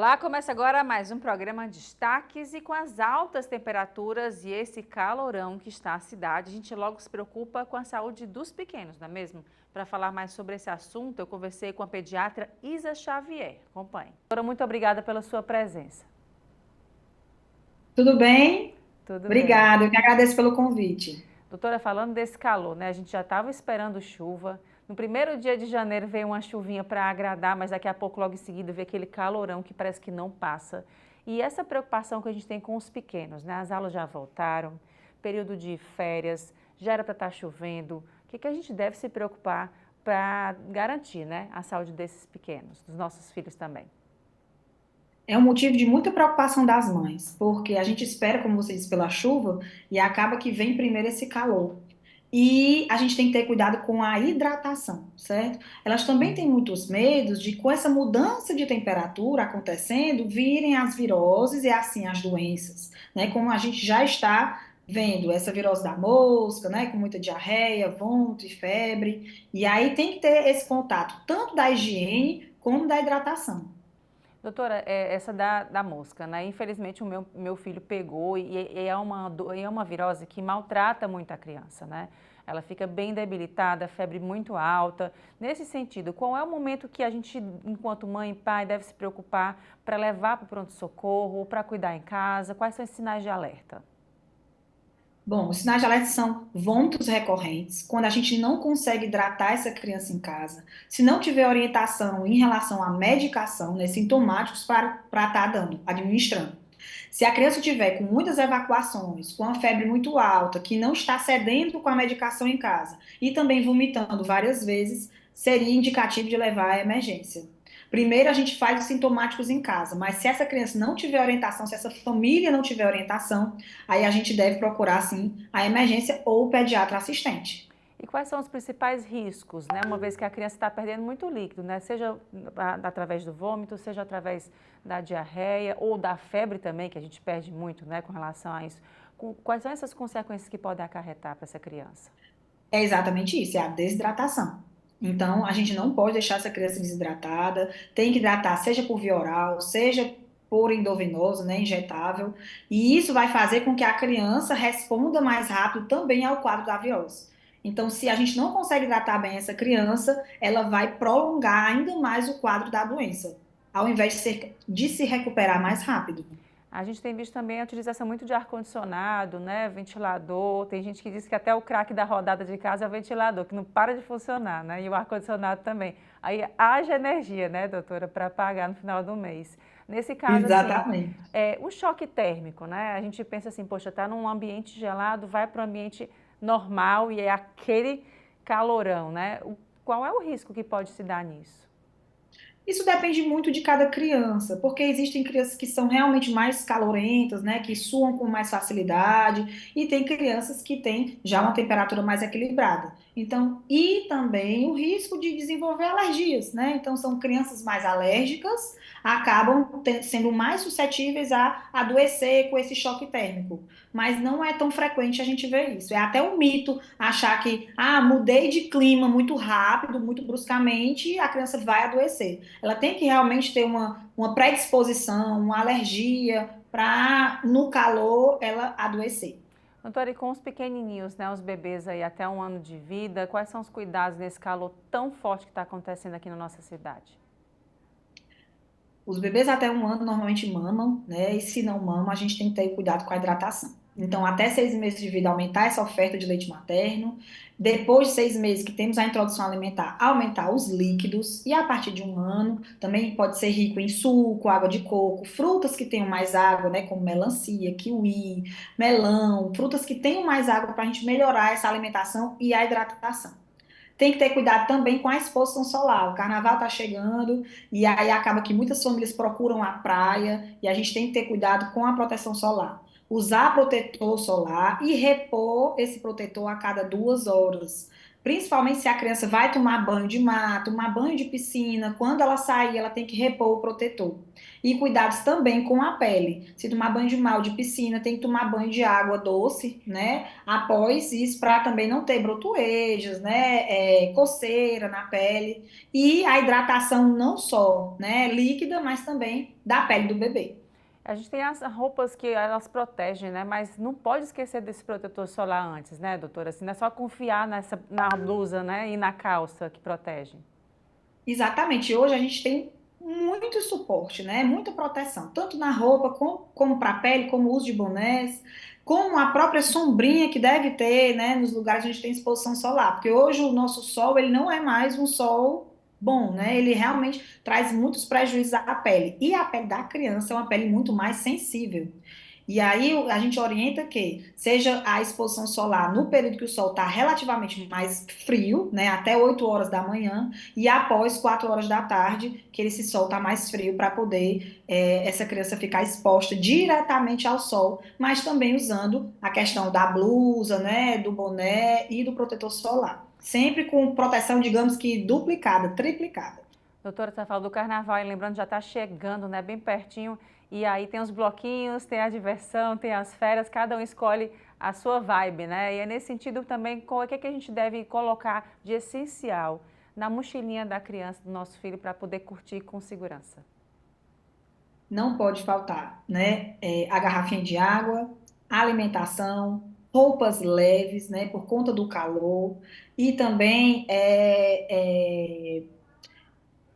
Olá, começa agora mais um programa Destaques e com as altas temperaturas e esse calorão que está a cidade, a gente logo se preocupa com a saúde dos pequenos, não é mesmo? Para falar mais sobre esse assunto, eu conversei com a pediatra Isa Xavier. Acompanhe. Doutora, muito obrigada pela sua presença. Tudo bem? Tudo bem. Obrigada, eu que agradeço pelo convite. Doutora, falando desse calor, né? A gente já estava esperando chuva. No primeiro dia de janeiro veio uma chuvinha para agradar, mas daqui a pouco, logo em seguida, veio aquele calorão que parece que não passa. E essa preocupação que a gente tem com os pequenos, né? As aulas já voltaram, período de férias, já era para estar chovendo. O que a gente deve se preocupar para garantir, né, a saúde desses pequenos, dos nossos filhos também? É um motivo de muita preocupação das mães, porque a gente espera, como você disse, pela chuva e acaba que vem primeiro esse calor. E a gente tem que ter cuidado com a hidratação, certo? Elas também têm muitos medos de, com essa mudança de temperatura acontecendo, virem as viroses e assim as doenças, né? Como a gente já está vendo, essa virose da mosca, né? Com muita diarreia, vômito e febre. E aí tem que ter esse contato, tanto da higiene como da hidratação. Doutora, essa da mosca, né? Infelizmente o meu filho pegou e é uma virose que maltrata muito a criança, né? Ela fica bem debilitada, febre muito alta. Nesse sentido, qual é o momento que a gente, enquanto mãe e pai, deve se preocupar para levar para o pronto-socorro, para cuidar em casa? Quais são os sinais de alerta? Bom, os sinais de alerta são vômitos recorrentes, quando a gente não consegue hidratar essa criança em casa, se não tiver orientação em relação à medicação, né, sintomáticos para estar dando, administrando. Se a criança tiver com muitas evacuações, com a febre muito alta, que não está cedendo com a medicação em casa e também vomitando várias vezes, seria indicativo de levar à emergência. Primeiro a gente faz os sintomáticos em casa, mas se essa criança não tiver orientação, se essa família não tiver orientação, aí a gente deve procurar, sim, a emergência ou o pediatra assistente. E quais são os principais riscos, né? Uma vez que a criança está perdendo muito líquido, né? Seja através do vômito, seja através da diarreia ou da febre também, que a gente perde muito, né, com relação a isso. Quais são essas consequências que podem acarretar para essa criança? É exatamente isso, é a desidratação. Então, a gente não pode deixar essa criança desidratada, tem que hidratar, seja por via oral, seja por endovenoso, né, injetável, e isso vai fazer com que a criança responda mais rápido também ao quadro da virose. Então, se a gente não consegue hidratar bem essa criança, ela vai prolongar ainda mais o quadro da doença, ao invés de se recuperar mais rápido. A gente tem visto também a utilização muito de ar-condicionado, né, ventilador. Tem gente que diz que até o craque da rodada de casa é o ventilador, que não para de funcionar, né? E o ar-condicionado também. Aí haja energia, né, doutora, para pagar no final do mês. Nesse caso, assim, Exatamente. o choque térmico, né? A gente pensa assim, poxa, tá num ambiente gelado, vai para o ambiente normal e é aquele calorão, né? Qual é o risco que pode se dar nisso? Isso depende muito de cada criança, porque existem crianças que são realmente mais calorentas, né, que suam com mais facilidade, e tem crianças que têm já uma temperatura mais equilibrada. Então, e também o risco de desenvolver alergias, né? Então, são crianças mais alérgicas, acabam sendo mais suscetíveis a adoecer com esse choque térmico. Mas não é tão frequente a gente ver isso. É até um mito achar que, mudei de clima muito rápido, muito bruscamente, a criança vai adoecer. Ela tem que realmente ter uma predisposição, uma alergia para, no calor, ela adoecer. Doutora, e com os pequenininhos, né, os bebês aí até 1 ano de vida, quais são os cuidados nesse calor tão forte que está acontecendo aqui na nossa cidade? Os bebês até 1 ano normalmente mamam, né? E se não mamam, a gente tem que ter cuidado com a hidratação. Então, até 6 meses de vida, aumentar essa oferta de leite materno. Depois de 6 meses que temos a introdução alimentar, aumentar os líquidos. E a partir de 1 ano, também pode ser rico em suco, água de coco, frutas que tenham mais água, né? Como melancia, kiwi, melão, frutas que tenham mais água para a gente melhorar essa alimentação e a hidratação. Tem que ter cuidado também com a exposição solar. O carnaval está chegando e aí acaba que muitas famílias procuram a praia e a gente tem que ter cuidado com a proteção solar. Usar protetor solar e repor esse protetor a cada 2 horas. Principalmente se a criança vai tomar banho de mar, tomar banho de piscina, quando ela sair, ela tem que repor o protetor. E cuidados também com a pele. Se tomar banho de mar ou de piscina, tem que tomar banho de água doce, né? Após isso, para também não ter brotoejos, né? Coceira na pele. E a hidratação não só, né? Líquida, mas também da pele do bebê. A gente tem as roupas que elas protegem, né? Mas não pode esquecer desse protetor solar antes, né, doutora? Assim, não é só confiar na blusa, né, e na calça que protege. Exatamente. Hoje a gente tem muito suporte, né? Muita proteção, tanto na roupa como para a pele, como o uso de bonés, como a própria sombrinha que deve ter, né? Nos lugares onde a gente tem exposição solar, porque hoje o nosso sol ele não é mais um sol bom, né? Ele realmente traz muitos prejuízos à pele. E a pele da criança é uma pele muito mais sensível. E aí a gente orienta que seja a exposição solar no período que o sol está relativamente mais frio, né, até 8 horas da manhã, e após 4 horas da tarde, que esse sol está mais frio para poder essa criança ficar exposta diretamente ao sol, mas também usando a questão da blusa, né, do boné e do protetor solar. Sempre com proteção, digamos que duplicada, triplicada. Doutora, você falou do carnaval e lembrando, já está chegando, né, bem pertinho. E aí tem os bloquinhos, tem a diversão, tem as férias, cada um escolhe a sua vibe, né? E é nesse sentido também, o que é que a gente deve colocar de essencial na mochilinha da criança, do nosso filho, para poder curtir com segurança? Não pode faltar, né? A garrafinha de água, alimentação, roupas leves, né? Por conta do calor e também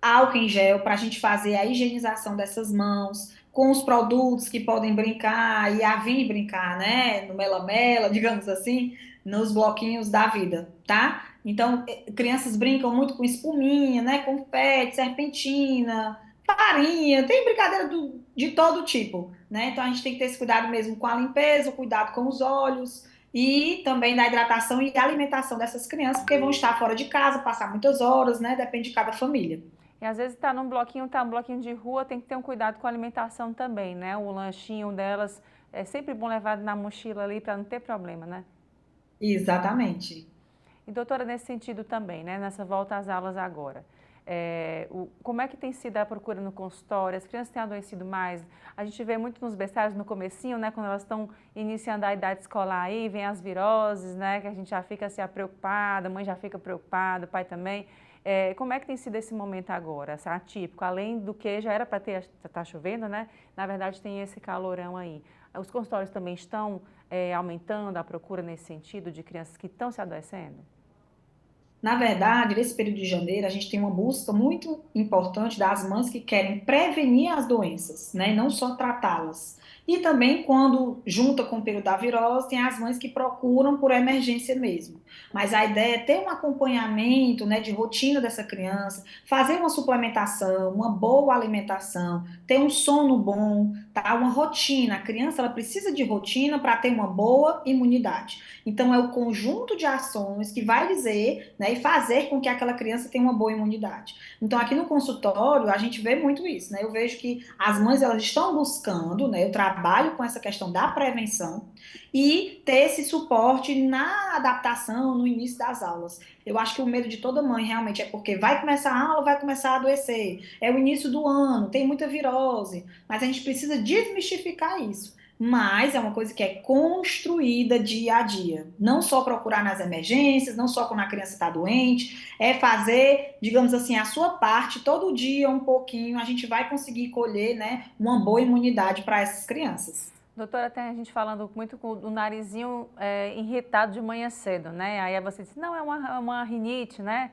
álcool em gel para a gente fazer a higienização dessas mãos, com os produtos que podem brincar e a vir brincar, né? No mela-mela, digamos assim, nos bloquinhos da vida, tá? Então, crianças brincam muito com espuminha, né? Confete, serpentina, farinha, tem brincadeira de todo tipo, né? Então, a gente tem que ter esse cuidado mesmo com a limpeza, o cuidado com os olhos. E também da hidratação e alimentação dessas crianças, porque vão estar fora de casa, passar muitas horas, né? Depende de cada família. E às vezes tá num bloquinho de rua, tem que ter um cuidado com a alimentação também, né? O lanchinho delas é sempre bom levar na mochila ali para não ter problema, né? Exatamente. E doutora, nesse sentido também, né? Nessa volta às aulas agora, como é que tem sido a procura no consultório? As crianças têm adoecido mais? A gente vê muito nos berçários no comecinho, né? Quando elas estão iniciando a idade escolar aí, vem as viroses, né? Que a gente já fica assim, preocupada, a mãe já fica preocupada, o pai também. Como é que tem sido esse momento agora, essa atípico? Além do que já era para ter, tá chovendo, né? Na verdade tem esse calorão aí. Os consultórios também estão aumentando a procura nesse sentido de crianças que estão se adoecendo? Na verdade, nesse período de janeiro, a gente tem uma busca muito importante das mães que querem prevenir as doenças, né, e não só tratá-las. E também, quando junta com o período da virose, tem as mães que procuram por emergência mesmo. Mas a ideia é ter um acompanhamento, né, de rotina dessa criança, fazer uma suplementação, uma boa alimentação, ter um sono bom, tá? Uma rotina. A criança ela precisa de rotina para ter uma boa imunidade. Então, é o conjunto de ações que vai dizer, né, e fazer com que aquela criança tenha uma boa imunidade. Então, aqui no consultório, a gente vê muito isso, né? Eu vejo que as mães elas estão buscando, né? Eu trabalho com essa questão da prevenção e ter esse suporte na adaptação, no início das aulas. Eu acho que o medo de toda mãe realmente é porque vai começar a aula, vai começar a adoecer. É o início do ano, tem muita virose, mas a gente precisa desmistificar isso. Mas é uma coisa que é construída dia a dia. Não só procurar nas emergências, não só quando a criança está doente, é fazer, digamos assim, a sua parte todo dia, um pouquinho, a gente vai conseguir colher, né, uma boa imunidade para essas crianças. Doutora, tem a gente falando muito com o narizinho irritado de manhã cedo, né? Aí você diz, não, é uma rinite, né?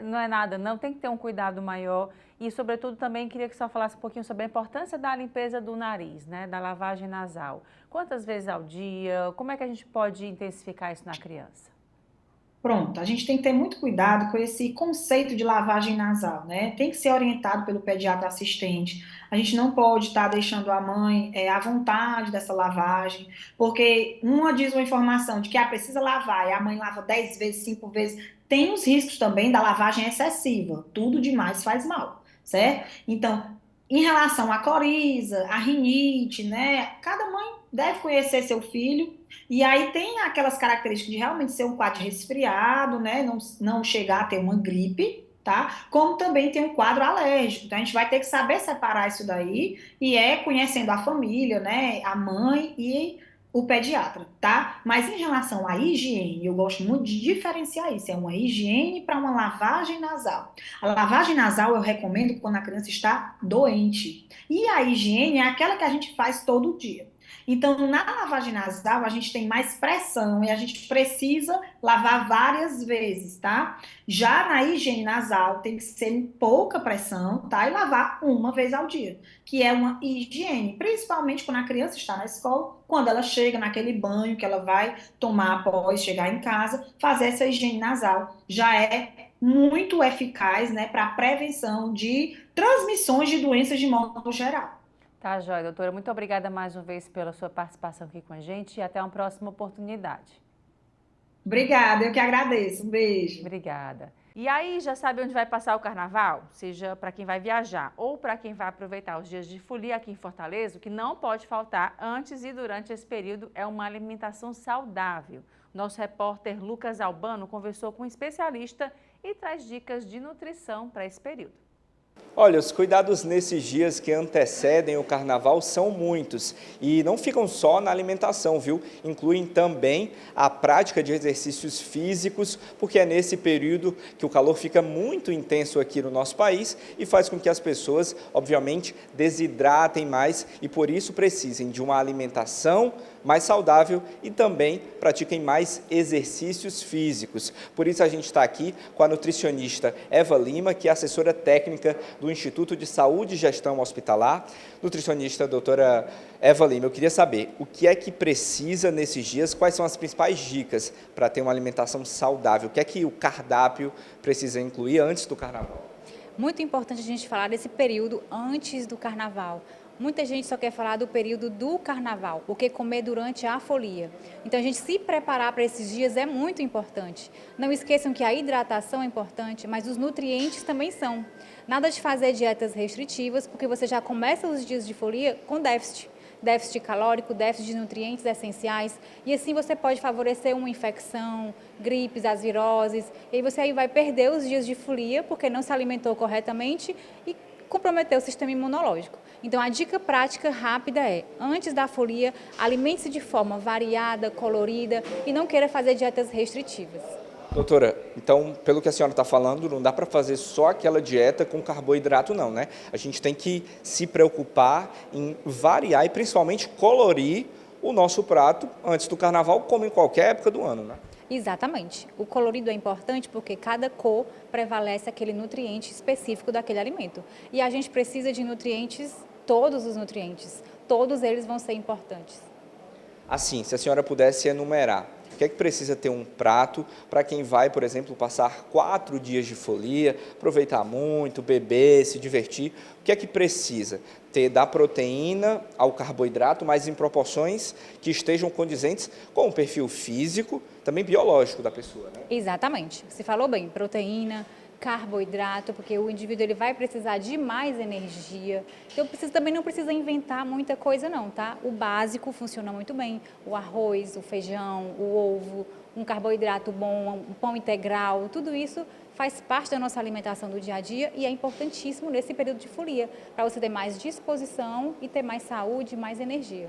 Não é nada, não, tem que ter um cuidado maior. E, sobretudo, também queria que só falasse um pouquinho sobre a importância da limpeza do nariz, né? Da lavagem nasal. Quantas vezes ao dia? Como é que a gente pode intensificar isso na criança? Pronto, a gente tem que ter muito cuidado com esse conceito de lavagem nasal, né? Tem que ser orientado pelo pediatra assistente. A gente não pode estar deixando a mãe à vontade dessa lavagem, porque uma diz uma informação de que precisa lavar e a mãe lava 10 vezes, 5 vezes. Tem os riscos também da lavagem excessiva. Tudo demais faz mal, certo? Então, em relação à coriza, à rinite, né? Cada mãe deve conhecer seu filho, e aí tem aquelas características de realmente ser um quadro de resfriado, né? Não chegar a ter uma gripe, tá? Como também tem um quadro alérgico. Então a gente vai ter que saber separar isso daí, e é conhecendo a família, né? A mãe e o pediatra, tá? Mas em relação à higiene, eu gosto muito de diferenciar isso. É uma higiene para uma lavagem nasal. A lavagem nasal eu recomendo quando a criança está doente. E a higiene é aquela que a gente faz todo dia. Então, na lavagem nasal, a gente tem mais pressão e a gente precisa lavar várias vezes, tá? Já na higiene nasal, tem que ser em pouca pressão, tá? E lavar uma vez ao dia, que é uma higiene, principalmente quando a criança está na escola, quando ela chega naquele banho que ela vai tomar após chegar em casa, fazer essa higiene nasal já é muito eficaz, né, para a prevenção de transmissões de doenças de modo geral. Tá, joia, doutora. Muito obrigada mais uma vez pela sua participação aqui com a gente e até uma próxima oportunidade. Obrigada, eu que agradeço. Um beijo. Obrigada. E aí, já sabe onde vai passar o carnaval? Seja para quem vai viajar ou para quem vai aproveitar os dias de folia aqui em Fortaleza, o que não pode faltar antes e durante esse período é uma alimentação saudável. Nosso repórter Lucas Albano conversou com um especialista e traz dicas de nutrição para esse período. Olha, os cuidados nesses dias que antecedem o carnaval são muitos e não ficam só na alimentação, viu? Incluem também a prática de exercícios físicos, porque é nesse período que o calor fica muito intenso aqui no nosso país e faz com que as pessoas, obviamente, desidratem mais e por isso precisem de uma alimentação mais saudável e também pratiquem mais exercícios físicos. Por isso a gente está aqui com a nutricionista Eva Lima, que é assessora técnica do Instituto de Saúde e Gestão Hospitalar. Nutricionista doutora Eva Lima, eu queria saber o que é que precisa nesses dias, quais são as principais dicas para ter uma alimentação saudável, o que é que o cardápio precisa incluir antes do carnaval? Muito importante a gente falar desse período antes do carnaval. Muita gente só quer falar do período do carnaval, porque comer durante a folia. Então, a gente se preparar para esses dias é muito importante. Não esqueçam que a hidratação é importante, mas os nutrientes também são. Nada de fazer dietas restritivas, porque você já começa os dias de folia com déficit. Déficit calórico, déficit de nutrientes essenciais, e assim você pode favorecer uma infecção, gripes, as viroses, e aí você aí vai perder os dias de folia, porque não se alimentou corretamente e comprometer o sistema imunológico. Então, a dica prática rápida é, antes da folia, alimente-se de forma variada, colorida e não queira fazer dietas restritivas. Doutora, então, pelo que a senhora está falando, não dá para fazer só aquela dieta com carboidrato não, né? A gente tem que se preocupar em variar e principalmente colorir o nosso prato antes do carnaval, como em qualquer época do ano, né? Exatamente. O colorido é importante porque cada cor prevalece aquele nutriente específico daquele alimento. E a gente precisa de nutrientes, todos os nutrientes, todos eles vão ser importantes. Assim, se a senhora pudesse enumerar, o que é que precisa ter um prato para quem vai, por exemplo, passar 4 dias de folia, aproveitar muito, beber, se divertir, o que é que precisa? Ter da proteína ao carboidrato, mas em proporções que estejam condizentes com o perfil físico, também biológico da pessoa, né? Exatamente. Você falou bem, proteína, carboidrato, porque o indivíduo ele vai precisar de mais energia. Então também não precisa inventar muita coisa não, tá? O básico funciona muito bem, o arroz, o feijão, o ovo, um carboidrato bom, um pão integral, tudo isso faz parte da nossa alimentação do dia a dia e é importantíssimo nesse período de folia, para você ter mais disposição e ter mais saúde, mais energia.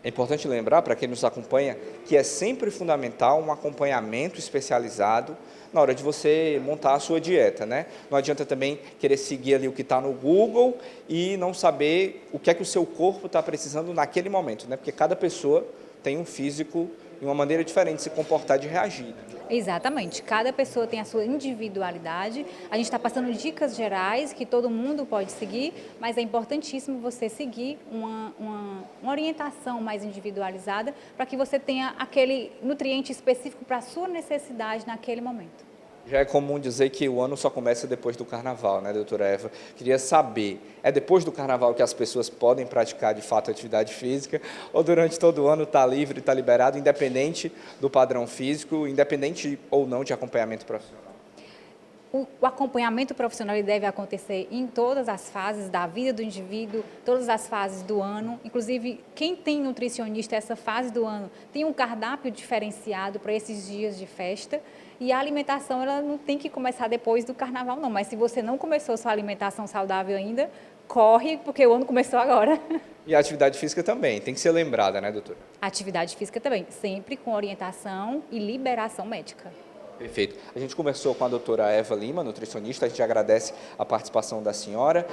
É importante lembrar, para quem nos acompanha, que é sempre fundamental um acompanhamento especializado na hora de você montar a sua dieta, né? Não adianta também querer seguir ali o que está no Google e não saber o que é que o seu corpo está precisando naquele momento, né? Porque cada pessoa tem um físico e uma maneira diferente de se comportar, de reagir, né? Exatamente, cada pessoa tem a sua individualidade, a gente está passando dicas gerais que todo mundo pode seguir, mas é importantíssimo você seguir uma orientação mais individualizada para que você tenha aquele nutriente específico para a sua necessidade naquele momento. Já é comum dizer que o ano só começa depois do carnaval, né, doutora Eva? Queria saber, é depois do carnaval que as pessoas podem praticar de fato atividade física ou durante todo o ano está livre, está liberado, independente do padrão físico, independente ou não de acompanhamento profissional? O acompanhamento profissional ele deve acontecer em todas as fases da vida do indivíduo, todas as fases do ano. Inclusive, quem tem nutricionista essa fase do ano tem um cardápio diferenciado para esses dias de festa. E a alimentação ela não tem que começar depois do carnaval, não. Mas se você não começou sua alimentação saudável ainda, corre, porque o ano começou agora. E a atividade física também, tem que ser lembrada, né, doutora? Atividade física também, sempre com orientação e liberação médica. Perfeito. A gente conversou com a doutora Eva Lima, nutricionista, a gente agradece a participação da senhora,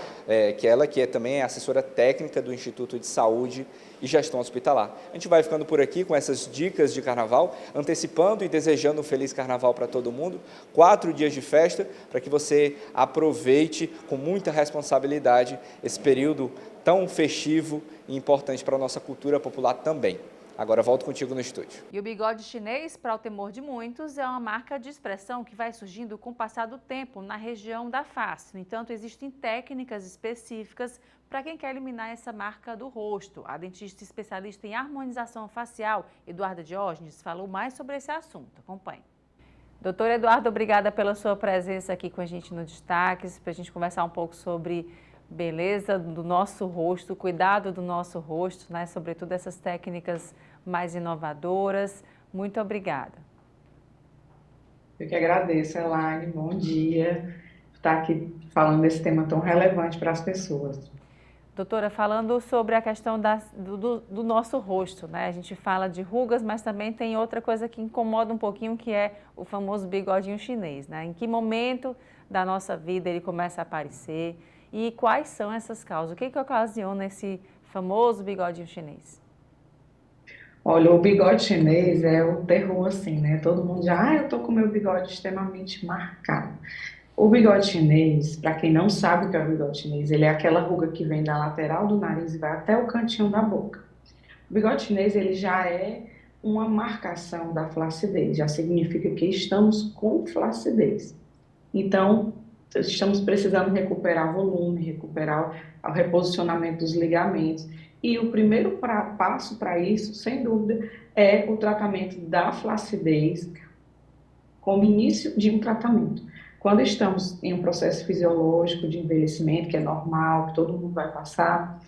que é também assessora técnica do Instituto de Saúde e Gestão Hospitalar. A gente vai ficando por aqui com essas dicas de carnaval, antecipando e desejando um feliz carnaval para todo mundo. 4 dias de festa, para que você aproveite com muita responsabilidade esse período tão festivo e importante para a nossa cultura popular também. Agora volto contigo no estúdio. E o bigode chinês, para o temor de muitos, é uma marca de expressão que vai surgindo com o passar do tempo na região da face. No entanto, existem técnicas específicas para quem quer eliminar essa marca do rosto. A dentista especialista em harmonização facial, Eduarda Diógenes, falou mais sobre esse assunto. Acompanhe. Doutor Eduardo, obrigada pela sua presença aqui com a gente no Destaques, para a gente conversar um pouco sobre beleza do nosso rosto, cuidado do nosso rosto, né? Sobretudo essas técnicas mais inovadoras. Muito obrigada. Eu que agradeço, Elaine. Bom dia. Estar aqui falando desse tema tão relevante para as pessoas. Doutora, falando sobre a questão do nosso rosto, né? A gente fala de rugas, mas também tem outra coisa que incomoda um pouquinho, que é o famoso bigodinho chinês, né? Em que momento da nossa vida ele começa a aparecer e quais são essas causas? O que ocasiona esse famoso bigodinho chinês? Olha, o bigode chinês é o terror, assim, né? Todo mundo já, eu tô com meu bigode extremamente marcado. O bigode chinês, para quem não sabe o que é o bigode chinês, ele é aquela ruga que vem da lateral do nariz e vai até o cantinho da boca. O bigode chinês, ele já é uma marcação da flacidez, já significa que estamos com flacidez. Então, estamos precisando recuperar volume, recuperar o reposicionamento dos ligamentos. E o primeiro passo para isso, sem dúvida, é o tratamento da flacidez como início de um tratamento. Quando estamos em um processo fisiológico de envelhecimento, que é normal, que todo mundo vai passar,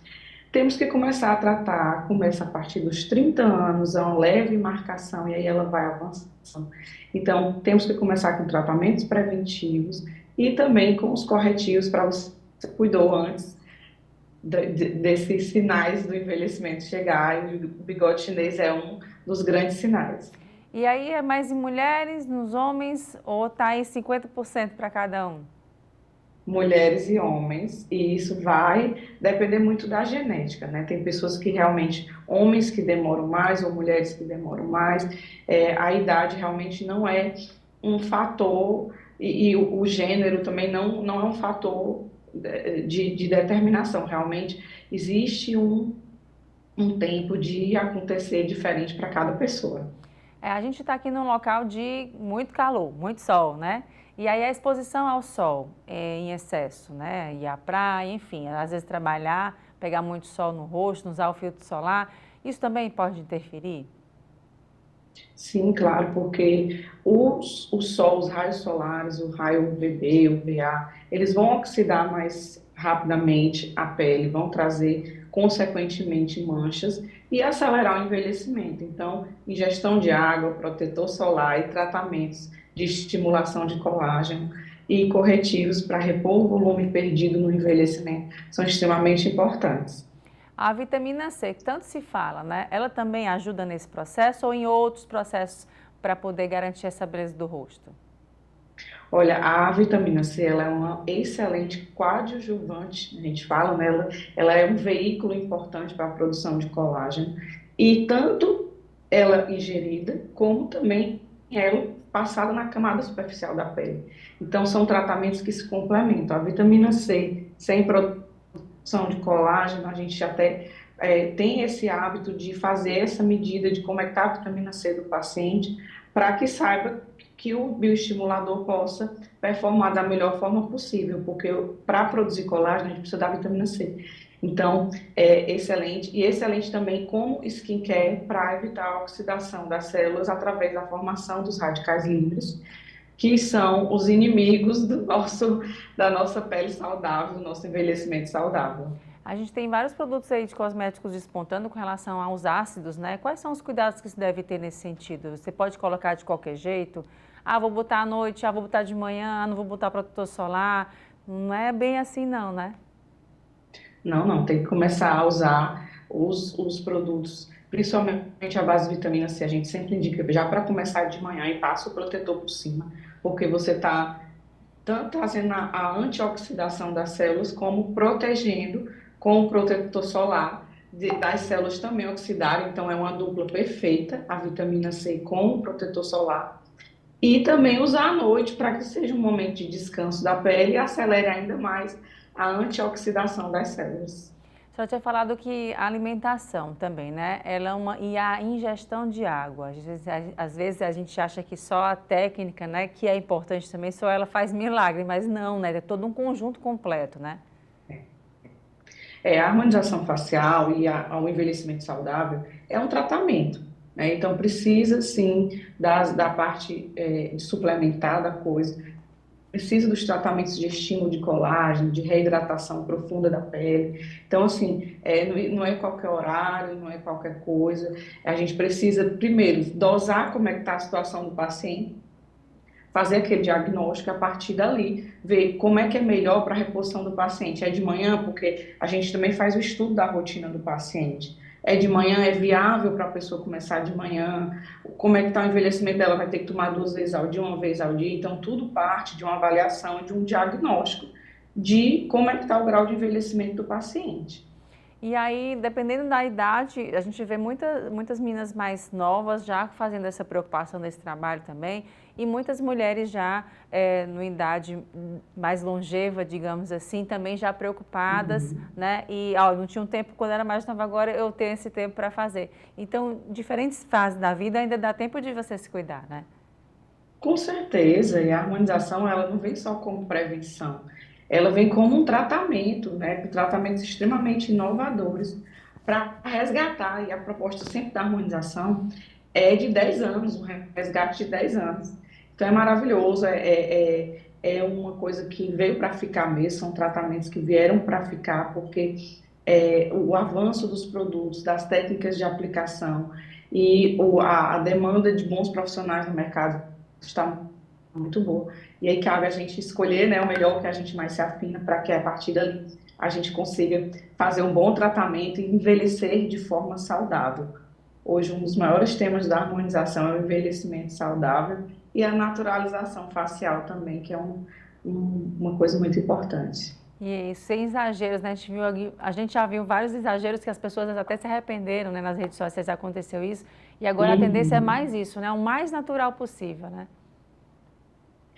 temos que começar a tratar, começa a partir dos 30 anos, é uma leve marcação e aí ela vai avançando. Então, temos que começar com tratamentos preventivos e também com os corretivos para você cuidou antes desses sinais do envelhecimento chegar, e o bigode chinês é um dos grandes sinais. E aí é mais em mulheres, nos homens, ou está em 50% para cada um? Mulheres e homens, e isso vai depender muito da genética, né? Tem pessoas que realmente, homens que demoram mais ou mulheres que demoram mais, a idade realmente não é um fator, e o gênero também não é um fator de determinação. Realmente existe um tempo de acontecer diferente para cada pessoa. A gente está aqui num local de muito calor, muito sol, né? E aí a exposição ao sol em excesso, né? Ir à praia, enfim, às vezes trabalhar, pegar muito sol no rosto, usar o filtro solar, isso também pode interferir? Sim, claro, porque o sol, os raios solares, o raio UVB, UVA, eles vão oxidar mais rapidamente a pele, vão trazer, consequentemente, manchas e acelerar o envelhecimento. Então, ingestão de água, protetor solar e tratamentos de estimulação de colágeno e corretivos para repor o volume perdido no envelhecimento são extremamente importantes. A vitamina C, que tanto se fala, né? Ela também ajuda nesse processo ou em outros processos para poder garantir essa beleza do rosto? Olha, a vitamina C, ela é uma excelente coadjuvante, a gente fala nela, ela é um veículo importante para a produção de colágeno e tanto ela ingerida como também ela passada na camada superficial da pele. Então, são tratamentos que se complementam. A vitamina C, sem produção de colágeno, a gente até tem esse hábito de fazer essa medida de como é que está a vitamina C do paciente, para que saiba que o bioestimulador possa performar da melhor forma possível, porque para produzir colágeno a gente precisa da vitamina C. Então, é excelente, e excelente também como skincare para evitar a oxidação das células através da formação dos radicais livres, que são os inimigos da nossa pele saudável, do nosso envelhecimento saudável. A gente tem vários produtos aí de cosméticos despontando com relação aos ácidos, né? Quais são os cuidados que se deve ter nesse sentido? Você pode colocar de qualquer jeito? Ah, vou botar à noite, ah, vou botar de manhã, ah, não vou botar protetor solar. Não é bem assim não, né? Não, tem que começar a usar os produtos, principalmente a base de vitamina C. A gente sempre indica já para começar de manhã e passa o protetor por cima, porque você está tanto fazendo a antioxidação das células, como protegendo com o protetor solar das células também oxidarem. Então, é uma dupla perfeita, a vitamina C com o protetor solar. E também usar à noite para que seja um momento de descanso da pele e acelere ainda mais a antioxidação das células. Só tinha falado que a alimentação também, né? Ela é e a ingestão de água. Às vezes a gente acha que só a técnica, né, que é importante também, só ela faz milagre, mas não, né? É todo um conjunto completo, né? A harmonização facial e o envelhecimento saudável é um tratamento, né? Então precisa sim da parte de suplementar da coisa. Precisa dos tratamentos de estímulo de colágeno, de reidratação profunda da pele. Então, assim, não é qualquer horário, não é qualquer coisa. A gente precisa, primeiro, dosar como é que está a situação do paciente, fazer aquele diagnóstico, a partir dali, ver como é que é melhor para a reposição do paciente. É de manhã, porque a gente também faz o estudo da rotina do paciente. É de manhã, é viável para a pessoa começar de manhã, como é que está o envelhecimento dela, vai ter que tomar 2 vezes ao dia, 1 vez ao dia, então tudo parte de uma avaliação, de um diagnóstico de como é que está o grau de envelhecimento do paciente. E aí, dependendo da idade, a gente vê muitas meninas mais novas já fazendo essa preocupação nesse trabalho também, e muitas mulheres já numa idade mais longeva, digamos assim, também já preocupadas, né? E não tinha um tempo quando era mais nova, agora eu tenho esse tempo para fazer. Então, diferentes fases da vida ainda dá tempo de você se cuidar, né? Com certeza, e a harmonização ela não vem só como prevenção, ela vem como um tratamento, né? Tratamentos extremamente inovadores para resgatar, e a proposta sempre da harmonização é de 10 anos, um resgate de 10 anos. Então é maravilhoso, é uma coisa que veio para ficar mesmo, são tratamentos que vieram para ficar, porque o avanço dos produtos, das técnicas de aplicação e a demanda de bons profissionais no mercado está muito boa. E aí cabe a gente escolher, né, o melhor que a gente mais se afina para que a partir dali a gente consiga fazer um bom tratamento e envelhecer de forma saudável. Hoje um dos maiores temas da harmonização é o envelhecimento saudável e a naturalização facial também, que é uma coisa muito importante. E sem exageros, né? A gente já viu vários exageros que as pessoas até se arrependeram, né? Nas redes sociais aconteceu isso. E agora a tendência é mais isso, né? O mais natural possível, né?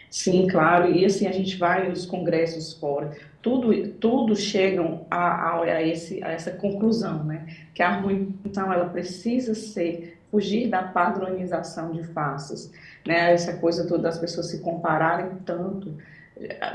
Sim, claro. E assim, a gente vai nos congressos fora, tudo chegam a essa conclusão, né? Que a harmonização, ela precisa fugir da padronização de faces, né? Essa coisa toda das pessoas se compararem tanto.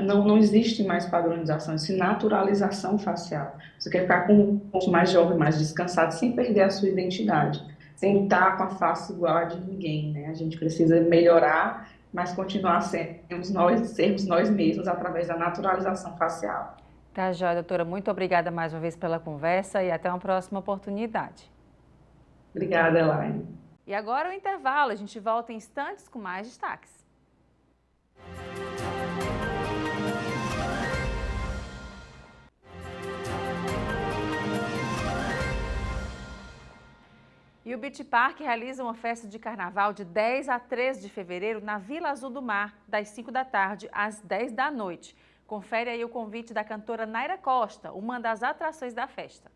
Não existe mais padronização, existe naturalização facial. Você quer ficar com um rosto mais jovem, mais descansado, sem perder a sua identidade, sem estar com a face igual a de ninguém, né? A gente precisa melhorar, mas continuar sermos nós mesmos através da naturalização facial. Tá, joia, doutora. Muito obrigada mais uma vez pela conversa e até uma próxima oportunidade. Obrigada, Elaine. E agora o intervalo. A gente volta em instantes com mais destaques. E o Beach Park realiza uma festa de carnaval de 10 a 13 de fevereiro na Vila Azul do Mar, das 5 da tarde às 10 da noite. Confere aí o convite da cantora Naira Costa, uma das atrações da festa.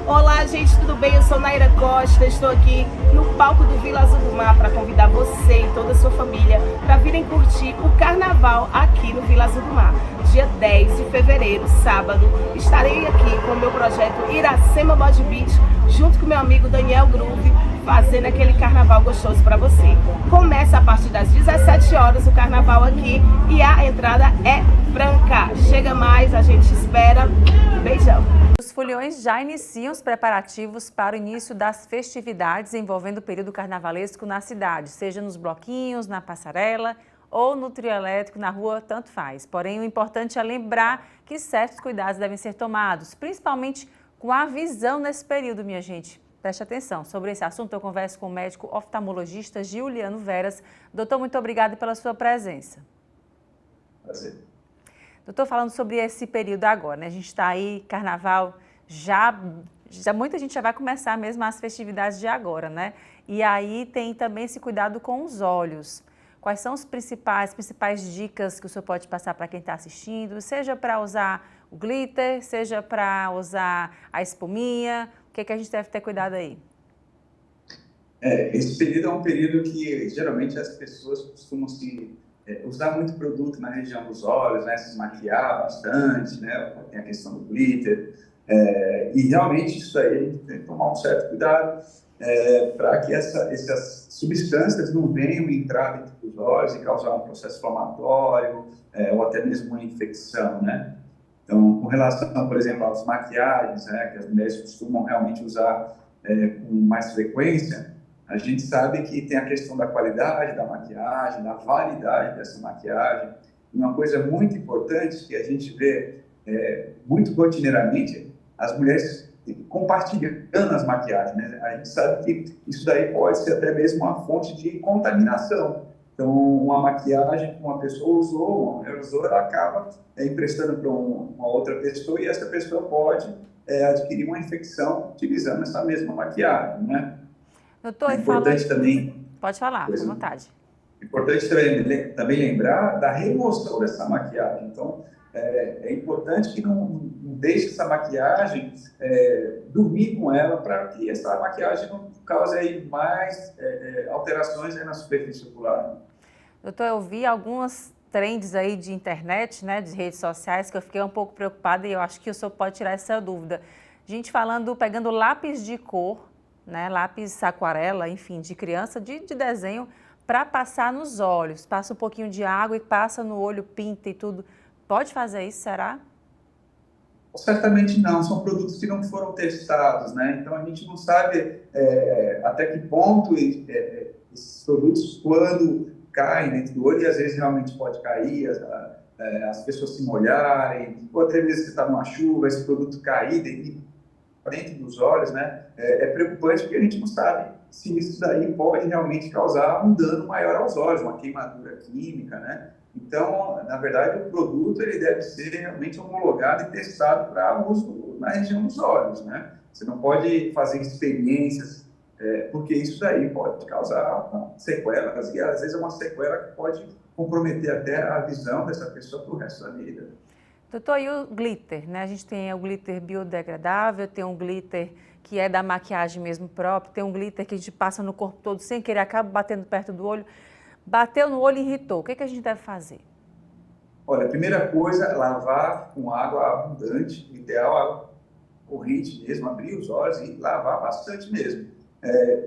Olá, gente, tudo bem? Eu sou Naira Costa, estou aqui no palco do Vila Azul do Mar para convidar você e toda a sua família para virem curtir o carnaval aqui no Vila Azul do Mar. Dia 10 de fevereiro, sábado, estarei aqui com o meu projeto Iracema Body Beach, junto com meu amigo Daniel Groove, fazendo aquele carnaval gostoso para você. Começa a partir das 17 horas o carnaval aqui e a entrada é franca. Chega mais, a gente espera. Beijão. Os foliões já iniciam os preparativos para o início das festividades envolvendo o período carnavalesco na cidade, seja nos bloquinhos, na passarela ou no trio elétrico, na rua, tanto faz. Porém, o importante é lembrar que certos cuidados devem ser tomados, principalmente com a visão nesse período, minha gente. Preste atenção. Sobre esse assunto, eu converso com o médico oftalmologista Giuliano Veras. Doutor, muito obrigada pela sua presença. Prazer. Doutor, falando sobre esse período agora, né? A gente está aí, carnaval, já muita gente já vai começar mesmo as festividades de agora, né? E aí tem também esse cuidado com os olhos. Quais são as principais dicas que o senhor pode passar para quem está assistindo? Seja para usar o glitter, seja para usar a espuminha, o que a gente deve ter cuidado aí? Esse período é um período que geralmente as pessoas costumam usar muito produto na região dos olhos, né? Se maquiar bastante, né? Tem a questão do glitter. E realmente isso aí a gente tem que tomar um certo cuidado para que essas substâncias não venham entrar dentro dos olhos e causar um processo inflamatório ou até mesmo uma infecção, né? Então, com relação, por exemplo, às maquiagens, né, que as mulheres costumam realmente usar com mais frequência, a gente sabe que tem a questão da qualidade da maquiagem, da validade dessa maquiagem. E uma coisa muito importante que a gente vê muito rotineiramente, as mulheres compartilhando as maquiagens, né? A gente sabe que isso daí pode ser até mesmo uma fonte de contaminação. Então, uma maquiagem que uma pessoa usou, ela acaba emprestando para uma outra pessoa e essa pessoa pode adquirir uma infecção utilizando essa mesma maquiagem, né? Doutor, é importante também... Pode falar, à vontade. É importante também lembrar da remoção dessa maquiagem. Então, é importante que não deixe essa maquiagem dormir com ela para que essa maquiagem não cause aí mais alterações aí na superfície ocular. Doutor, eu vi algumas trends aí de internet, né, de redes sociais, que eu fiquei um pouco preocupada e eu acho que o senhor pode tirar essa dúvida. Gente pegando lápis de cor, né, lápis aquarela, enfim, de criança, de desenho, para passar nos olhos. Passa um pouquinho de água e passa no olho, pinta e tudo. Pode fazer isso, será? Certamente não, são produtos que não foram testados, né? Então a gente não sabe até que ponto esses produtos, quando caem dentro do olho, e às vezes realmente pode cair, as pessoas se molharem, ou até mesmo se está numa chuva, esse produto cair dentro dos olhos, né? É preocupante porque a gente não sabe se isso daí pode realmente causar um dano maior aos olhos, uma queimadura química, né? Então, na verdade, o produto ele deve ser realmente homologado e testado para uso na região dos olhos, né? Você não pode fazer experiências, porque isso daí pode causar sequelas, e às vezes é uma sequela que pode comprometer até a visão dessa pessoa para o resto da vida. Doutor, e o glitter, né? A gente tem o glitter biodegradável, tem um glitter que é da maquiagem mesmo próprio, tem um glitter que a gente passa no corpo todo sem querer, acaba batendo perto do olho. Bateu no olho e irritou. O que a gente deve fazer? Olha, a primeira coisa, lavar com água abundante, o ideal água corrente mesmo, abrir os olhos e lavar bastante mesmo.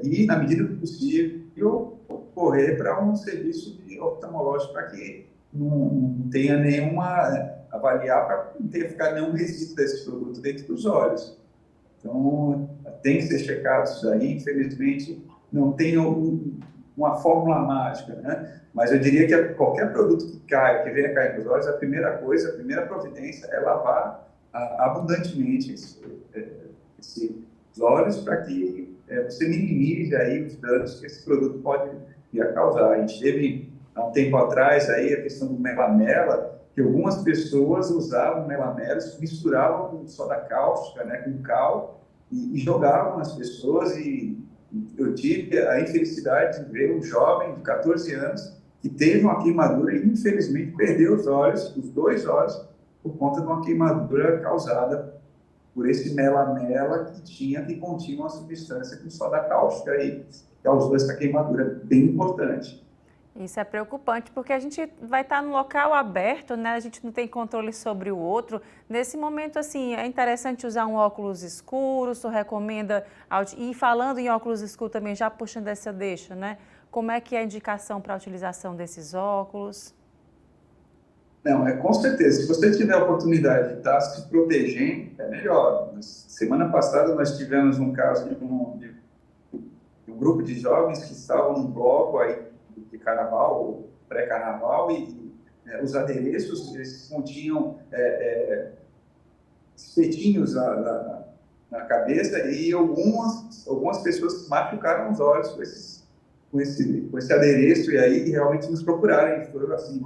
E, na medida do possível, correr para um serviço oftalmológico para que não tenha avaliar para não ter ficado nenhum resíduo desse produto dentro dos olhos. Então, tem que ser checado isso aí. Infelizmente, não tem uma fórmula mágica, né? Mas eu diria que qualquer produto que venha cair nos olhos, a primeira providência é lavar abundantemente esses olhos para que você minimize aí os danos que esse produto pode vir a causar. A gente teve, há um tempo atrás, aí, a questão do melamela, que algumas pessoas usavam melamelas, misturavam com soda cáustica, né, com cal, e jogavam nas pessoas, e eu tive a infelicidade de ver um jovem de 14 anos que teve uma queimadura e, infelizmente, perdeu os dois olhos, por conta de uma queimadura causada por esse melamela que continha uma substância com soda cáustica e causou essa queimadura bem importante. Isso é preocupante, porque a gente vai estar num local aberto, né? A gente não tem controle sobre o outro. Nesse momento, assim, é interessante usar um óculos escuro, o senhor recomenda... E falando em óculos escuros também, já puxando essa deixa, né? Como é que é a indicação para a utilização desses óculos? Não, com certeza. Se você tiver a oportunidade de estar se protegendo, é melhor. Semana passada nós tivemos um caso de um grupo de jovens que estavam num bloco aí de carnaval, pré-carnaval e os adereços, eles continham espetinhos na cabeça e algumas pessoas machucaram os olhos com esse adereço e aí realmente nos procuraram. Foi assim,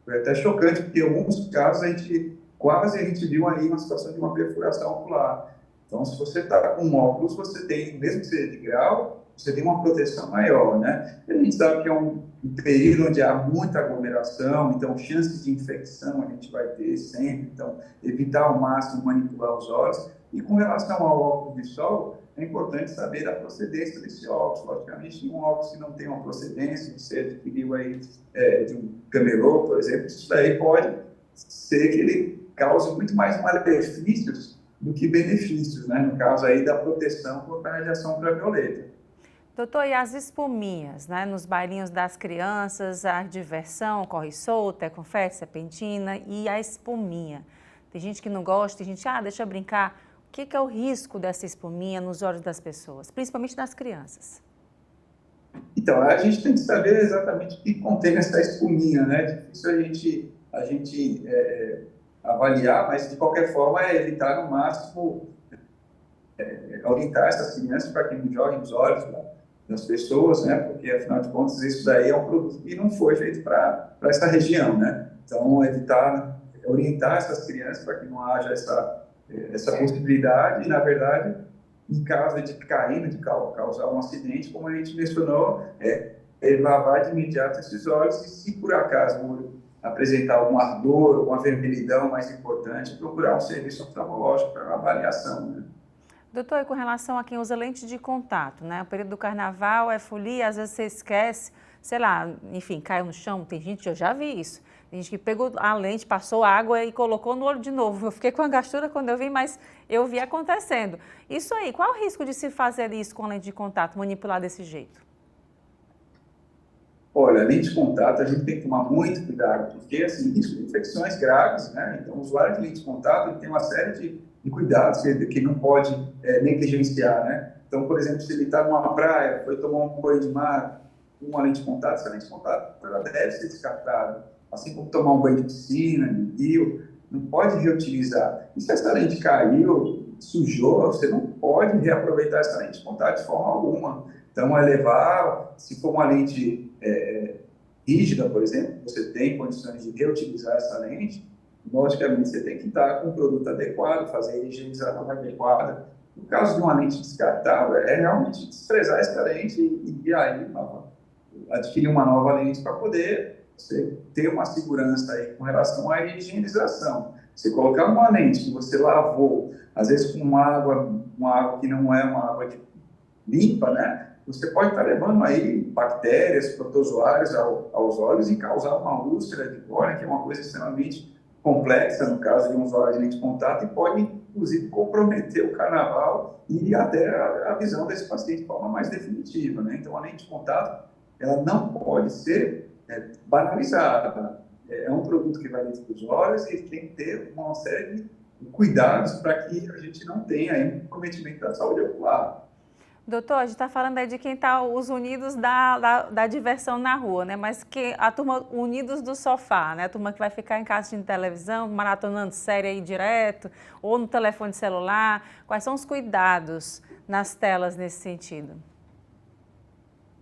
foi até chocante, porque em alguns casos a gente viu aí uma situação de uma perfuração ocular. Então, se você está com um óculos, você tem, mesmo que seja de grau, você tem uma proteção maior, né? A gente sabe que é um período onde há muita aglomeração, então chances de infecção a gente vai ter sempre, então evitar ao máximo manipular os olhos. E com relação ao óculos de sol, é importante saber a procedência desse óculos. Logicamente, um óculos que não tem uma procedência, você adquiriu aí de um camelô, por exemplo, isso daí pode ser que ele cause muito mais malefícios do que benefícios, né? No caso aí da proteção contra a radiação ultravioleta. Doutor, e as espuminhas, né? Nos bailinhos das crianças, a diversão, corre solta, é confete, serpentina e a espuminha. Tem gente que não gosta, tem gente, deixa eu brincar. O que é o risco dessa espuminha nos olhos das pessoas, principalmente das crianças? Então, a gente tem que saber exatamente o que contém essa espuminha, né? É difícil a gente avaliar, mas de qualquer forma é evitar no máximo orientar essas crianças para que não joguem nos olhos das pessoas, né? Porque afinal de contas isso daí é um produto que não foi feito para essa região, né? Então orientar essas crianças para que não haja essa possibilidade e, na verdade, em caso de cair, de causar um acidente, como a gente mencionou, lavar de imediato esses olhos e, se por acaso o olho apresentar algum ardor, alguma vermelhidão mais importante, procurar um serviço oftalmológico para avaliação, né? Doutor, e com relação a quem usa lente de contato, né? O período do carnaval é folia, às vezes você esquece, sei lá, enfim, caiu no chão, tem gente, eu já vi isso, tem gente que pegou a lente, passou água e colocou no olho de novo. Eu fiquei com a gastura quando eu vi, mas eu vi acontecendo. Isso aí, qual o risco de se fazer isso com a lente de contato, manipular desse jeito? Olha, lente de contato, a gente tem que tomar muito cuidado, porque, assim, risco de infecções graves, né? Então, o usuário de lente de contato ele tem uma série de cuidados que não pode negligenciar, né? Então, por exemplo, se ele está numa praia, foi tomar um banho de mar, uma lente de contato, essa lente de contato ela deve ser descartada. Assim como tomar um banho de piscina, de rio, não pode reutilizar. E se essa lente caiu, sujou, você não pode reaproveitar essa lente de contato de forma alguma. Então, levar, se for uma lente rígida, por exemplo, você tem condições de reutilizar essa lente, logicamente você tem que estar com o produto adequado, fazer a higienização adequada. No caso de uma lente descartável, é realmente desprezar essa lente e aí adquirir uma nova lente para poder você ter uma segurança aí com relação à higienização. Você colocar uma lente que você lavou, às vezes com uma água que não é uma água limpa, né? Você pode estar levando aí bactérias, protozoários aos olhos e causar uma úlcera de córnea, que é uma coisa extremamente complexa, no caso de um usuário de lente de contato, e pode, inclusive, comprometer o carnaval e até a visão desse paciente de forma mais definitiva, né? Então, a lente de contato, ela não pode ser banalizada. É um produto que vai dentro dos olhos e tem que ter uma série de cuidados para que a gente não tenha aí um comprometimento da saúde ocular. Doutor, a gente está falando aí de quem está os unidos da diversão na rua, né? Mas que a turma unidos do sofá, né? A turma que vai ficar em casa assistindo televisão, maratonando série aí direto, ou no telefone celular. Quais são os cuidados nas telas nesse sentido?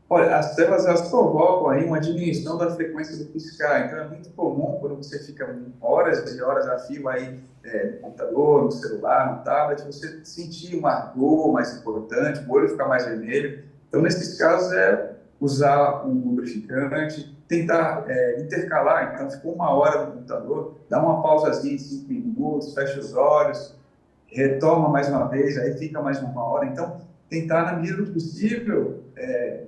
Olha, as telas elas provocam aí uma diminuição da frequência do piscar, então é muito comum quando você fica horas e horas a fio aí no computador, no celular, no tablet, você sentir um ardor mais importante, o olho ficar mais vermelho. Então, nesses casos, usar um lubrificante, tentar intercalar, então ficou uma hora no computador, dá uma pausazinha de 5 minutos, fecha os olhos, retoma mais uma vez, aí fica mais uma hora. Então, tentar, na medida do possível,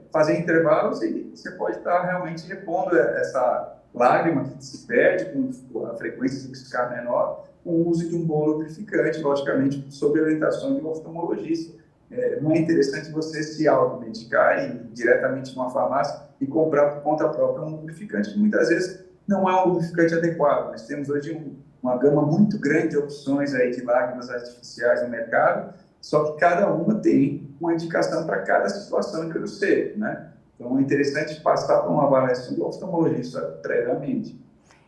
fazer intervalos e você pode estar realmente repondo essa lágrima que se perde com a frequência de piscar menor, com o uso de um bom lubrificante, logicamente, sob orientação de um oftalmologista. Não é interessante você se automedicar e ir diretamente numa farmácia e comprar por conta própria um lubrificante que muitas vezes não é um lubrificante adequado. Nós temos hoje uma gama muito grande de opções aí de lágrimas artificiais no mercado, só que cada uma tem uma indicação para cada situação que eu sei, né? Então, é interessante passar por uma avaliação do oftalmologista previamente.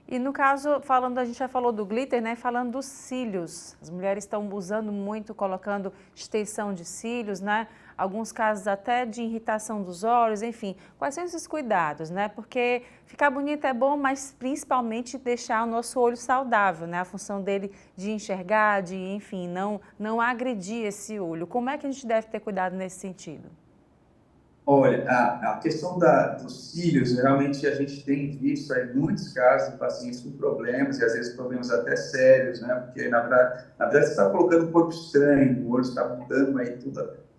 E no caso, a gente já falou do glitter, né? Falando dos cílios, as mulheres estão usando muito, colocando extensão de cílios, né? Alguns casos até de irritação dos olhos, enfim. Quais são esses cuidados, né? Porque ficar bonita é bom, mas principalmente deixar o nosso olho saudável, né? A função dele de enxergar, de, enfim, não agredir esse olho. Como é que a gente deve ter cuidado nesse sentido? Olha, a questão dos cílios, realmente a gente tem visto aí muitos casos de pacientes com problemas, e às vezes problemas até sérios, né? Porque, na verdade você está colocando um corpo estranho, o olho está mudando aí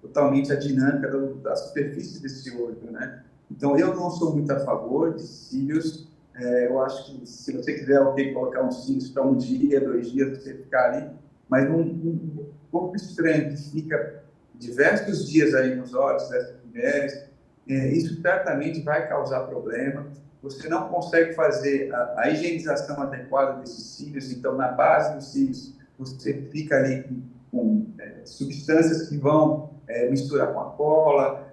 totalmente a dinâmica da superfície desse olho, né? Então, eu não sou muito a favor de cílios. Eu acho que se você quiser colocar uns cílios para um dia, 2 dias, você ficar ali, mas um corpo estranho que fica diversos dias aí nos olhos dessas mulheres, isso certamente vai causar problema. Você não consegue fazer a higienização adequada desses cílios, então na base dos cílios você fica ali com substâncias que vão misturar com a cola,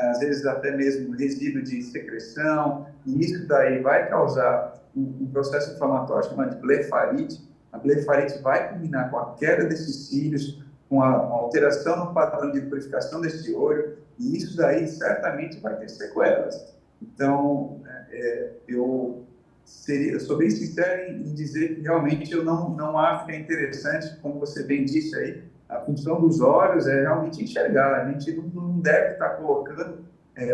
às vezes até mesmo resíduo de secreção, e isso daí vai causar um processo inflamatório chamado de blefarite. A blefarite vai combinar com a queda desses cílios, com a alteração no padrão de purificação desse olho, e isso daí certamente vai ter sequelas. Então, eu sou bem sincero em dizer que realmente eu não acho que é interessante, como você bem disse aí, a função dos olhos é realmente enxergar. A gente não deve estar colocando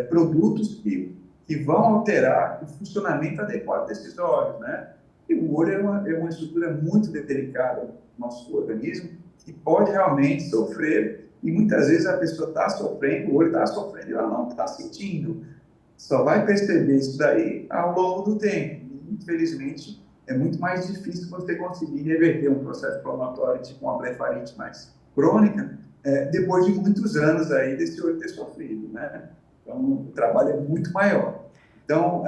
produtos que vão alterar o funcionamento adequado desses olhos, né? E o olho é uma estrutura muito delicada do nosso organismo, que pode realmente sofrer, e muitas vezes a pessoa está sofrendo, o olho está sofrendo e ela não está sentindo. Só vai perceber isso daí ao longo do tempo. E, infelizmente, é muito mais difícil você conseguir reverter um processo inflamatório, tipo uma blefarite mais crônica, depois de muitos anos aí desse olho ter sofrido, né? Então, o trabalho é muito maior. Então,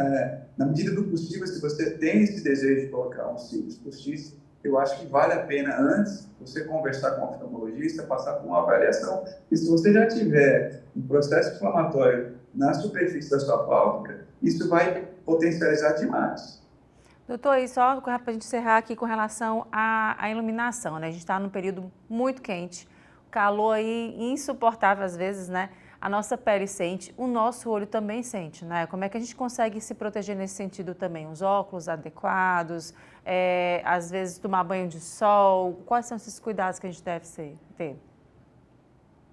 na medida do possível, se você tem esse desejo de colocar um cílios postiços, eu acho que vale a pena, antes, você conversar com o oftalmologista, passar por uma avaliação. E se você já tiver um processo inflamatório na superfície da sua pálpebra, isso vai potencializar demais. Doutor, e só para a gente encerrar aqui com relação à iluminação, né? A gente está num período muito quente, calor aí insuportável às vezes, né? A nossa pele sente, o nosso olho também sente, né? Como é que a gente consegue se proteger nesse sentido também? Os óculos adequados, às vezes tomar banho de sol, quais são esses cuidados que a gente deve ter?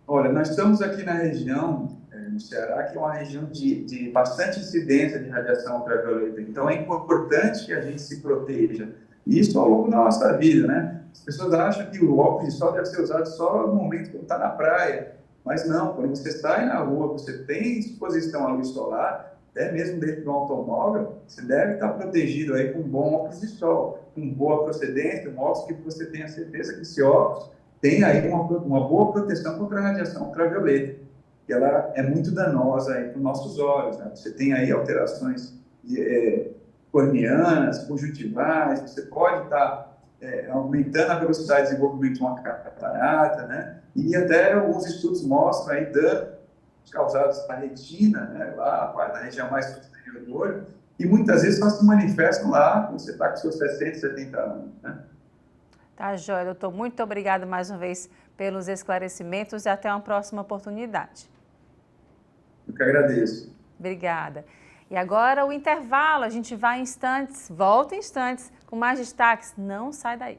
Olha, nós estamos aqui na região, no Ceará, que é uma região de bastante incidência de radiação ultravioleta. Então, é importante que a gente se proteja. Isso ao longo da nossa vida, né? As pessoas acham que o óculos de sol deve ser usado só no momento que está na praia. Mas não, quando você sai na rua, você tem exposição à luz solar, até mesmo dentro de um automóvel, você deve estar protegido aí com um bom óculos de sol, com boa procedência, um óculos que você tenha certeza que esse óculos tem aí uma boa proteção contra a radiação ultravioleta, que ela é muito danosa aí para os nossos olhos, né? Você tem aí alterações corneanas, conjuntivais, você pode estar aumentando a velocidade de desenvolvimento de uma catarata, né? E até alguns estudos mostram aí danos causados na retina, né? Lá na região mais posterior do olho, e muitas vezes só se manifestam lá quando você está com seus 60, 70 anos, né? Tá, joia, doutor. Muito obrigada mais uma vez pelos esclarecimentos e até uma próxima oportunidade. Eu que agradeço. Obrigada. E agora o intervalo, a gente vai em instantes, volta em instantes com mais destaques. Não sai daí.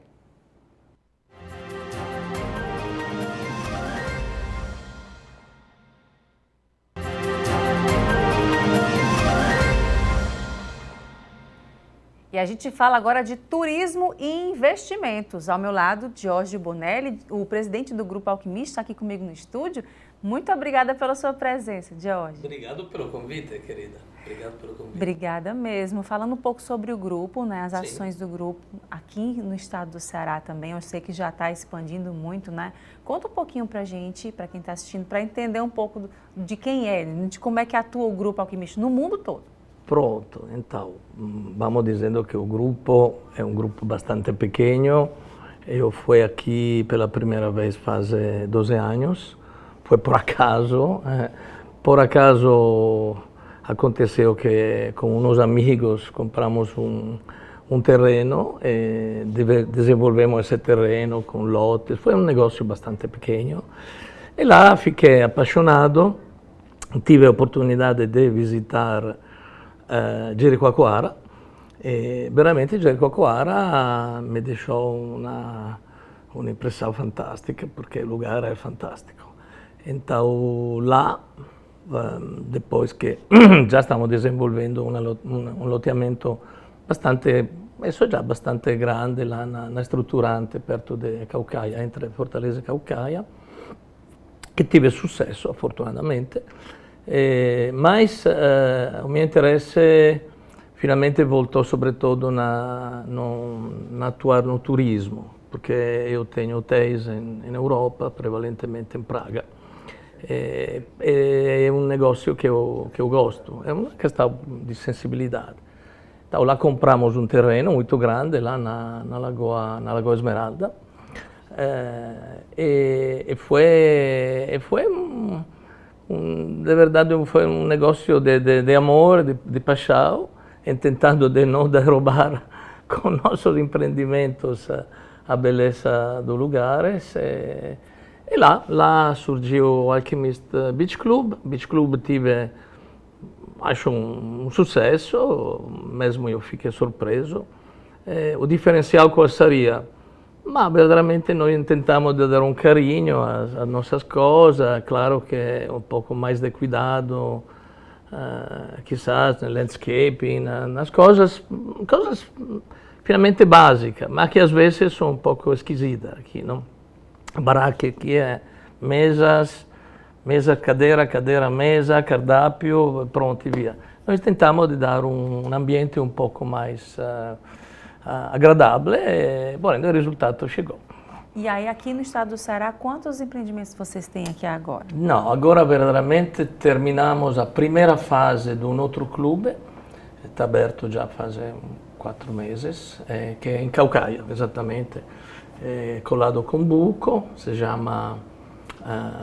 E a gente fala agora de turismo e investimentos. Ao meu lado, Jorge Bonelli, o presidente do Grupo Alquimista, está aqui comigo no estúdio. Muito obrigada pela sua presença, Jorge. Obrigado pelo convite, querida. Obrigado pelo convite. Obrigada mesmo. Falando um pouco sobre o grupo, né, as ações do grupo aqui no estado do Ceará também, eu sei que já está expandindo muito, né? Conta um pouquinho para a gente, para quem está assistindo, para entender um pouco de quem é ele, de como é que atua o Grupo Alquimista no mundo todo. Pronto, então, vamos dizendo que o grupo é um grupo bastante pequeno. Eu fui aqui pela primeira vez faz 12 anos. Foi por acaso aconteceu que com uns amigos compramos um terreno e desenvolvemos esse terreno com lotes. Foi um negócio bastante pequeno. E lá fiquei apaixonado, tive a oportunidade de visitar Jericoacoara. E veramente Jericoacoara me deixou uma impressão fantástica, porque o lugar é fantástico. Então lá, depois que já estamos desenvolvendo um loteamento bastante, isso já bastante grande lá na Strutturante, perto de Caucaia, entre Fortaleza e Caucaia, que tive sucesso, fortunatamente. Mas o meu interesse finalmente voltou sobretudo na atuar no turismo, porque eu tenho hotéis em Europa, prevalentemente em Praga. É um negócio que eu gosto, é uma questão de sensibilidade. Então lá compramos um terreno muito grande lá na Lagoa Esmeralda, e foi de verdade foi um negócio de amor, de paixão, tentando de não derrubar com nossos empreendimentos a beleza do lugar. E lá surgiu o Alchemist Beach Club. Beach Club tive, acho, um sucesso, mesmo eu fiquei surpreso. O diferencial qual seria? Mas verdadeiramente nós tentamos de dar um carinho às nossas coisas, claro que é um pouco mais de cuidado, quizás no landscaping, nas coisas finalmente básicas, mas que às vezes são um pouco esquisitas aqui, não? A barraca aqui é mesa, cadeira, mesa, cardápio, pronto e via. Nós tentamos de dar um ambiente um pouco mais agradável e, bom, o resultado chegou. E aí, aqui no estado do Ceará, quantos empreendimentos vocês têm aqui agora? Não, agora verdadeiramente terminamos a primeira fase de um outro clube, está aberto já faz 4 meses, que é em Caucaia, exatamente, colado com Buco, se chama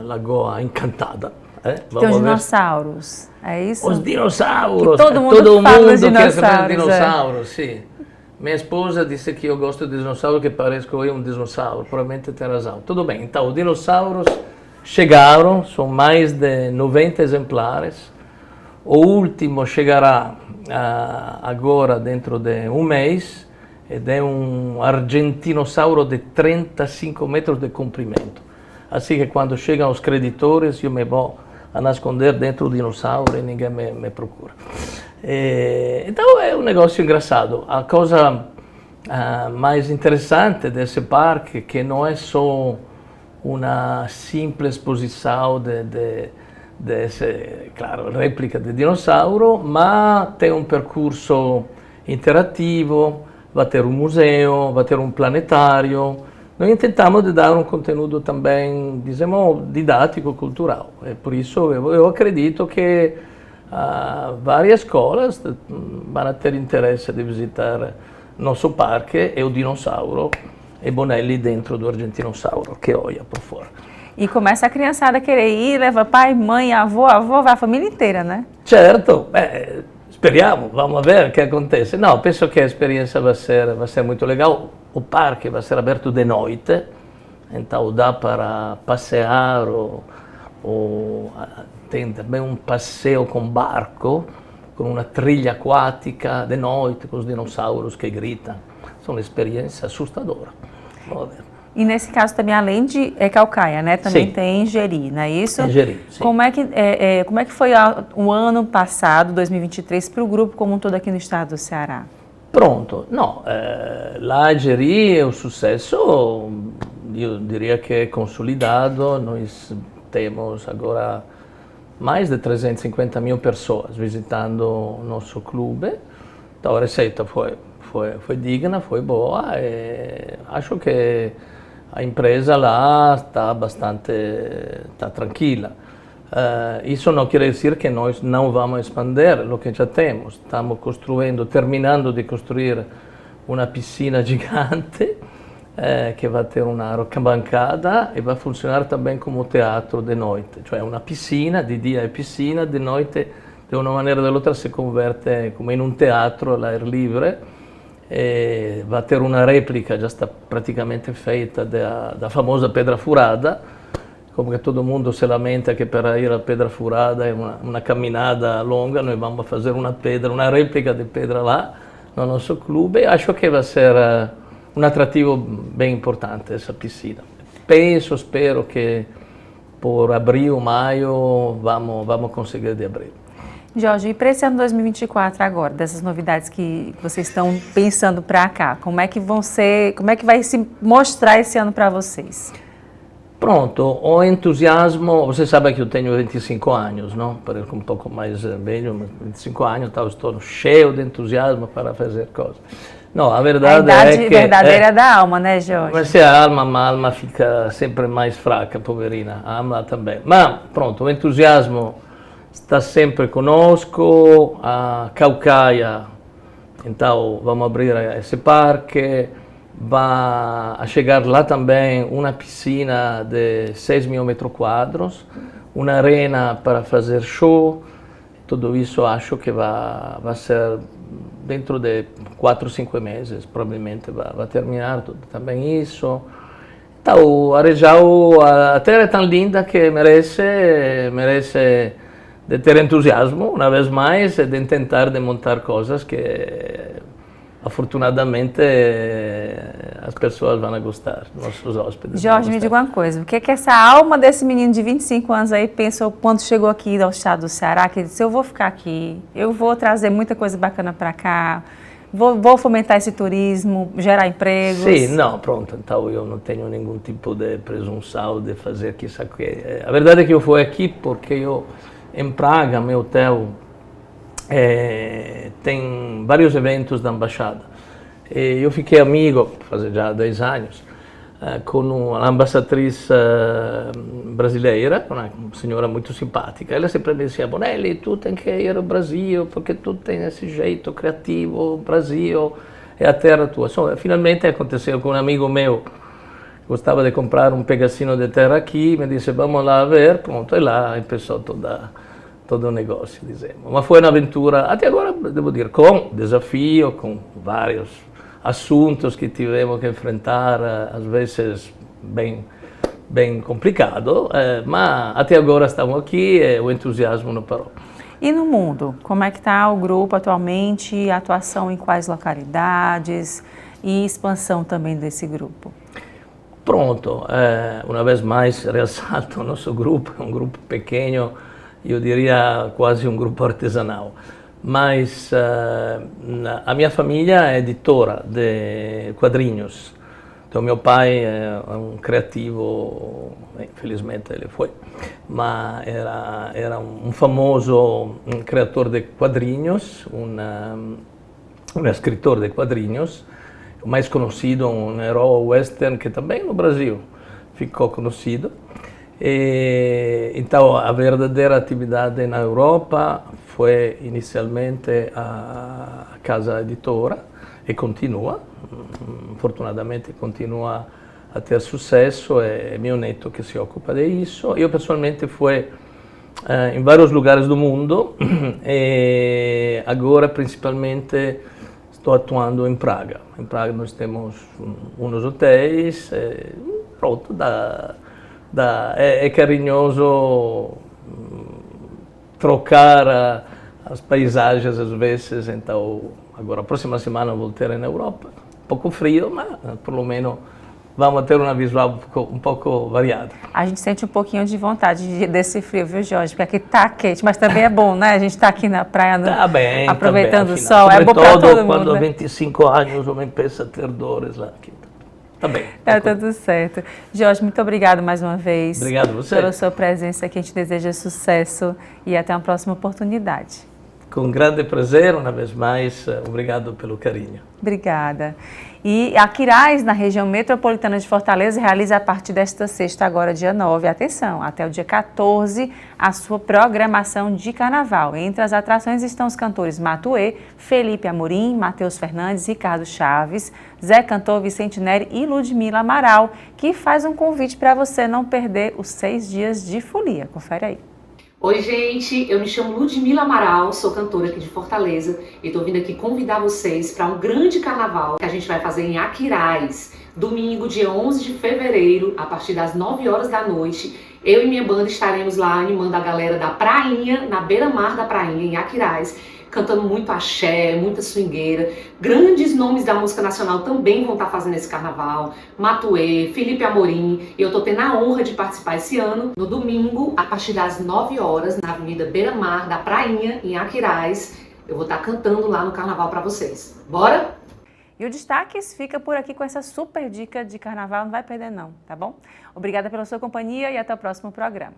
Lagoa Encantada. Tem os dinossauros, é isso? Os dinossauros, que todo mundo fala dos quer saber de dinossauros, sim. Minha esposa disse que eu gosto de dinossauro, que parece que eu um dinossauro. Provavelmente tem razão. Tudo bem, então os dinossauros chegaram, são mais de 90 exemplares. O último chegará agora dentro de um mês, ed é um argentinossauro de 35 metros de comprimento. Assim que quando chegam os creditores, eu me vou a nasconder dentro do dinossauro e ninguém me procura. Então é um negócio engraçado. A coisa mais interessante desse parque é que não é só uma simples exposição de claro, réplica de dinossauro, mas tem um percurso interativo, vai ter um museu, vai ter um planetário. Nós tentamos de dar um conteúdo também, dizemos, didático, cultural. E por isso eu acredito que várias escolas vão ter interesse de visitar nosso parque e o dinossauro e Bonelli dentro do argentinossauro, que olha por fora. E começa a criançada a querer ir, leva pai, mãe, avô, vai a família inteira, né? Certo, speriamo, vamos ver o que acontece. Não, penso que a experiência vai ser muito legal. O parque vai ser aberto de noite, então dá para passear ou tem também um passeio com barco, com uma trilha aquática de noite, com os dinossauros que gritam. São uma experiência assustadora. Vamos ver. E nesse caso também, além de Caucaia, né, também sim. tem Jeri, não é isso? Em Jeri, sim. Como é que foi o ano passado, 2023, para o grupo como um todo aqui no estado do Ceará? Pronto, não, lá em Jeri o sucesso, eu diria que é consolidado. Nós temos agora mais de 350 mil pessoas visitando o nosso clube. Então a receita foi digna, foi boa. Acho que a empresa lá está tranquila. Isso não quer dizer que nós não vamos expandir o que já temos. Estamos terminando de construir uma piscina gigante que vai ter uma arquibancada e vai funcionar também como teatro de noite. Cioè uma piscina, de dia é piscina, de noite de una manera o dell'altra si converte come in un teatro all'aer livre. Va a ter una replica, già sta praticamente feita, da famosa Pedra Furada, come que todo mundo se lamenta que para ir a Pedra Furada é uma caminhada longa, nós vamos fazer uma réplica de pedra lá no nosso clube, e acho que vai ser um atrativo bem importante essa piscina. Espero que por abril, maio, vamos conseguir de abrir. Jorge, e para esse ano 2024 agora, dessas novidades que vocês estão pensando para cá, como é que vai se mostrar esse ano para vocês? Pronto, o entusiasmo, você sabe que eu tenho 25 anos, não? Parece um pouco mais velho, mas 25 anos, então estou cheio de entusiasmo para fazer coisas. Não, a verdade a é idade que... verdadeira da alma, né, Jorge? Mas se a alma fica sempre mais fraca, poverina, a alma também. Mas, pronto, o entusiasmo está sempre conosco, a Caucaia, então vamos abrir esse parque, vai a chegar lá também uma piscina de 6.000 metros quadrados, uma arena para fazer show, tudo isso acho que vai ser dentro de 4 ou 5 meses, provavelmente vai terminar tudo também isso. Então, Arejão, a terra é tão linda que merece de ter entusiasmo, uma vez mais, e de tentar de montar coisas que, afortunadamente, as pessoas vão gostar, nossos hóspedes. Jorge, me diga uma coisa, o que é que essa alma desse menino de 25 anos aí pensou quando chegou aqui ao estado do Ceará, que ele disse, eu vou ficar aqui, eu vou trazer muita coisa bacana para cá, vou fomentar esse turismo, gerar empregos? Sim, não, pronto, então eu não tenho nenhum tipo de presunção de fazer isso aqui. A verdade é que eu fui aqui porque eu, em Praga, meu hotel, tem vários eventos da embaixada. E eu fiquei amigo, faz já 10 anos, com a ambassadriz brasileira, uma senhora muito simpática. Ela sempre me dizia, Bonelli, tu tem que ir ao Brasil, porque tu tem esse jeito criativo, o Brasil é a terra tua. Finalmente aconteceu com um amigo meu, gostava de comprar um pedacinho de terra aqui, me disse, vamos lá ver, pronto, e lá começou todo o negócio, dizemos. Mas foi uma aventura, até agora, devo dizer, com desafio, com vários assuntos que tivemos que enfrentar, às vezes bem complicado, mas até agora estamos aqui e o entusiasmo não parou. E no mundo, como é que está o grupo atualmente, atuação em quais localidades e expansão também desse grupo? Pronto, uma vez mais ressalto o nosso grupo, é um grupo pequeno, eu diria quase um grupo artesanal, mas a minha família é editora de quadrinhos, então meu pai é um criativo, infelizmente ele foi, mas era um famoso criador de quadrinhos, um escritor de quadrinhos, o mais conhecido, um herói western que também no Brasil ficou conhecido. Então, a verdadeira atividade na Europa foi inicialmente a casa editora e continua, fortunadamente continua a ter sucesso, é meu neto que se ocupa disso. Eu pessoalmente fui em vários lugares do mundo e agora principalmente estou atuando em Praga. Em Praga nós temos uns hotéis, pronto, é carinhoso trocar as paisagens às vezes, então agora a próxima semana vou ter na Europa, um pouco frio, mas pelo menos vamos ter uma visual um pouco variada. A gente sente um pouquinho de vontade desse frio, viu, Jorge? Porque aqui está quente, mas também é bom, né? A gente está aqui na praia aproveitando o sol, é bom para todo mundo. Quando né? 25 anos o homem pensa ter dores lá aqui. Tá bem. Tá tudo certo. Jorge, muito obrigado mais uma vez. Obrigado a você. Pela sua presença aqui. A gente deseja sucesso e até uma próxima oportunidade. Com grande prazer, uma vez mais, obrigado pelo carinho. Obrigada. E a Quirais, na região metropolitana de Fortaleza, realiza a partir desta sexta, agora dia 9, atenção, até o dia 14, a sua programação de carnaval. Entre as atrações estão os cantores Matuê, Felipe Amorim, Matheus Fernandes, Ricardo Chaves, Zé Cantor, Vicente Neri e Ludmila Amaral, que faz um convite para você não perder os 6 dias de folia. Confere aí. Oi, gente, eu me chamo Ludmila Amaral, sou cantora aqui de Fortaleza e tô vindo aqui convidar vocês para um grande carnaval que a gente vai fazer em Aquiraz, domingo, dia 11 de fevereiro, a partir das 9 horas da noite. Eu e minha banda estaremos lá animando a galera da Prainha, na beira-mar da Prainha, em Aquiraz, cantando muito axé, muita swingueira. Grandes nomes da música nacional também vão estar fazendo esse carnaval. Matuê, Felipe Amorim. E eu tô tendo a honra de participar esse ano, no domingo, a partir das 9 horas, na Avenida Beira-Mar da Prainha, em Aquiraz. Eu vou estar cantando lá no carnaval para vocês. Bora? E o Destaques fica por aqui com essa super dica de carnaval, não vai perder não, tá bom? Obrigada pela sua companhia e até o próximo programa.